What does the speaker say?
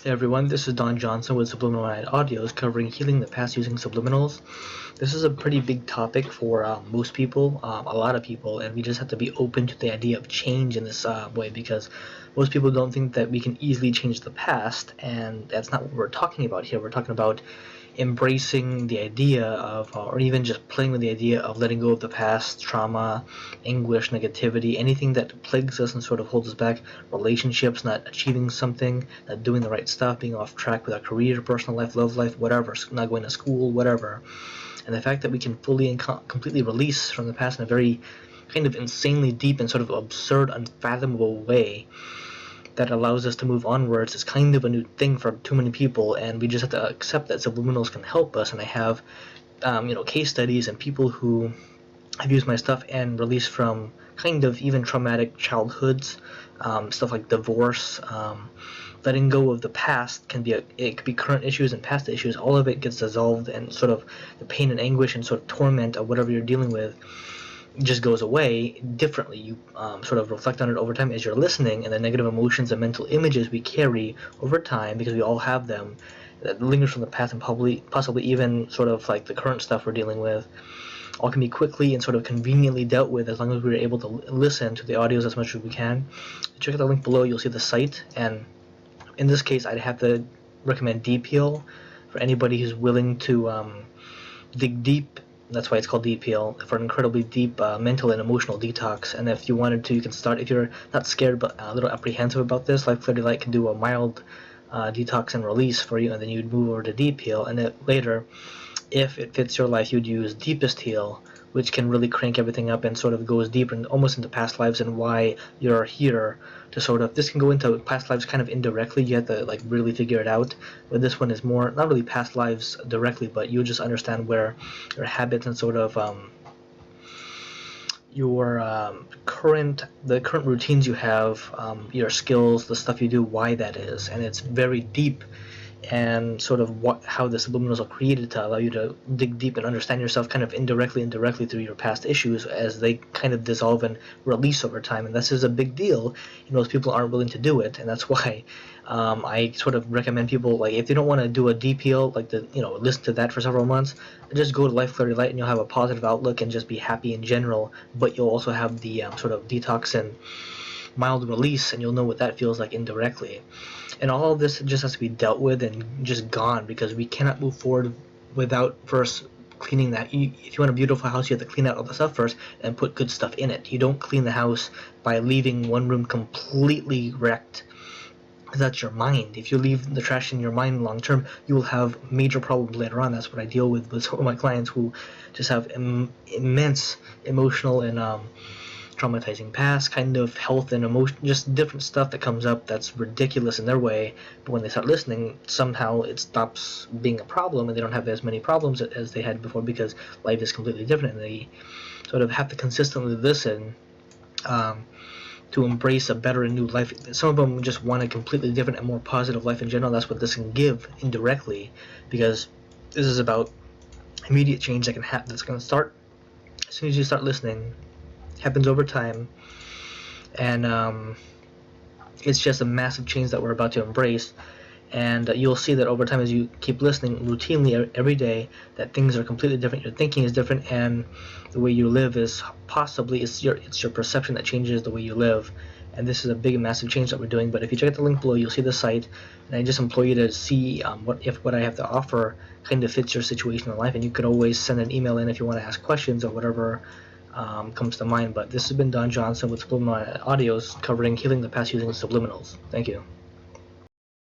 Hey everyone, this is Don Johnson with Subliminal Mind Audios covering healing the past using subliminals. This is a pretty big topic for most people, a lot of people, and we just have to be open to the idea of change in this way because most people don't think that we can easily change the past, and that's not what we're talking about here. We're talking about embracing the idea of, or even just playing with the idea of letting go of the past, trauma, anguish, negativity, anything that plagues us and sort of holds us back, relationships, not achieving something, not doing the right stuff, being off track with our career, personal life, love life, whatever, not going to school, whatever. And the fact that we can fully and completely release from the past in a very kind of insanely deep and sort of absurd, unfathomable way that allows us to move onwards is kind of a new thing for too many people, and we just have to accept that subliminals can help us. And I have case studies and people who have used my stuff and released from kind of even traumatic childhoods, stuff like divorce, letting go of the past it could be current issues and past issues. All of it gets dissolved, and sort of the pain and anguish and sort of torment of whatever you're dealing with just goes away differently. You sort of reflect on it over time as you're listening, and the negative emotions and mental images we carry over time, because we all have them, that lingers from the past and possibly even sort of like the current stuff we're dealing with, all can be quickly and sort of conveniently dealt with as long as we're able to listen to the audios as much as we can. Check out the link below, you'll see the site, and in this case I'd have to recommend Deep Heal for anybody who's willing to dig deep. That's why it's called Deep Heal, for an incredibly deep mental and emotional detox. And if you wanted to, you can start, if you're not scared but a little apprehensive about this, Life Clarity Light can do a mild detox and release for you, and then you'd move over to Deep Heal, and then later, if it fits your life, you'd use Deepest Heal, which can really crank everything up and sort of goes deeper and almost into past lives and why you're here to sort of, this can go into past lives kind of indirectly. You have to like really figure it out, but this one is more not really past lives directly, but you'll just understand where your habits and sort of your current routines you have, your skills, the stuff you do, why that is. And it's very deep, and sort of how the subliminals are created to allow you to dig deep and understand yourself kind of indirectly through your past issues as they kind of dissolve and release over time. And this is a big deal. Most people aren't willing to do it, and that's why I sort of recommend people, like, if they don't want to do a deep heal, like listen to that for several months, just go to Life Clarity Light and you'll have a positive outlook and just be happy in general, but you'll also have the sort of detox and mild release, and you'll know what that feels like indirectly. And all of this just has to be dealt with and just gone, because we cannot move forward without first cleaning that. If you want a beautiful house, you have to clean out all the stuff first and put good stuff in it. You don't clean the house by leaving one room completely wrecked. That's your mind. If you leave the trash in your mind long term, you will have major problems later on. That's what I deal with some of my clients who just have immense emotional and traumatizing past, kind of health and emotion, just different stuff that comes up that's ridiculous in their way, but when they start listening, somehow it stops being a problem, and they don't have as many problems as they had before, because life is completely different, and they sort of have to consistently listen to embrace a better and new life. Some of them just want a completely different and more positive life in general. That's what this can give indirectly, because this is about immediate change that can happen, that's going to start as soon as you start listening. Happens over time, and it's just a massive change that we're about to embrace. And you'll see that over time, as you keep listening routinely every day, that things are completely different. Your thinking is different, and the way you live is possibly it's your perception that changes the way you live. And this is a big and massive change that we're doing. But if you check out the link below, you'll see the site, and I just implore you to see what I have to offer kind of fits your situation in life. And you could always send an email in if you want to ask questions or whatever comes to mind. But this has been Don Johnson with Subliminal Audios, covering healing the past using subliminals. Thank you.